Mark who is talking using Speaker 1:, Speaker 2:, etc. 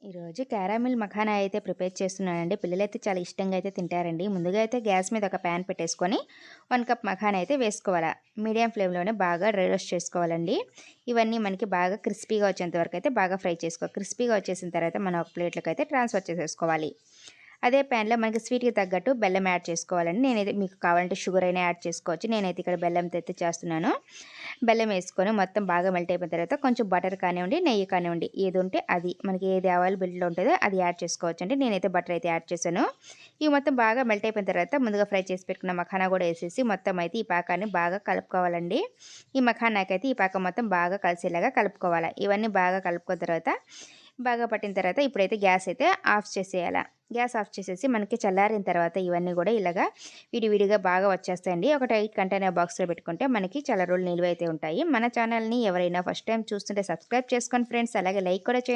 Speaker 1: ఈరోజు క్యారామిల్ మఖానా అయితే ప్రిపేర్ చేస్తున్నానండి. పిల్లలైతే చాలా ఇష్టంగా అయితే తింటారండి. ముందుగా అయితే గ్యాస్ మీద ఒక ప్యాన్ పెట్టేసుకొని 1 కప్ మఖానా అయితే వేసుకోవాలా. మీడియం ఫ్లేమ్‌లోనే బాగా డ్రై రోస్ట్ చేసుకోవాలండి. ఇవన్నీ మనకి బాగా క్రిస్పీగా వచ్చేంత వరకు అయితే బాగా ఫ్రై చేసుకోవాలి. క్రిస్పీగా వచ్చేసిన తర్వాత మనం ఒక ప్లేట్‌లోకి అయితే ట్రాన్స్‌ఫర్ చేసేసుకోవాలి. అదే ప్యాన్‌లో మనకి స్వీట్‌కి తగ్గట్టు బెల్లం యాడ్ చేసుకోవాలండి. నేనైతే మీకు కావాలంటే షుగర్ అయినా యాడ్ చేసుకోవచ్చు. నేనైతే ఇక్కడ బెల్లంతో అయితే చేస్తున్నాను. బెల్లం వేసుకొని మొత్తం బాగా మెల్ట్ అయిపోయిన తర్వాత కొంచెం బటర్ కానివ్వండి, నెయ్యి కానివ్వండి ఏది ఉంటే అది మనకి ఏది అవైలబిలిటీలో ఉంటుందో అది యాడ్ చేసుకోవచ్చండి. నేనైతే బటర్ అయితే యాడ్ చేశాను. ఇవి మొత్తం బాగా మెల్ట్ అయిపోయిన తర్వాత ముందుగా ఫ్రై చేసి పెట్టుకున్న మఖానా కూడా వేసేసి మొత్తం అయితే ఈ పాకాన్ని బాగా కలుపుకోవాలండి. ఈ మఖానాకైతే ఈ పాకం మొత్తం బాగా కలిసేలాగా కలుపుకోవాలి. ఇవన్నీ బాగా కలుపుకున్న తర్వాత బాగా పట్టిన తర్వాత ఇప్పుడైతే గ్యాస్ అయితే ఆఫ్ చేసేయాల. గ్యాస్ ఆఫ్ చేసేసి మనకి చల్లారిన తర్వాత ఇవన్నీ కూడా ఇలాగా విడివిడిగా బాగా వచ్చేస్తాయండి. ఒక టైట్ కంటైనర్ బాక్స్‌లో పెట్టుకుంటే మనకి చాలా రోజులు నిలువ అయితే ఉంటాయి. మన ఛానల్‌ని ఎవరైనా ఫస్ట్ టైం చూస్తుంటే సబ్స్క్రైబ్ చేసుకోండి ఫ్రెండ్స్. అలాగే లైక్ కూడా చేయండి.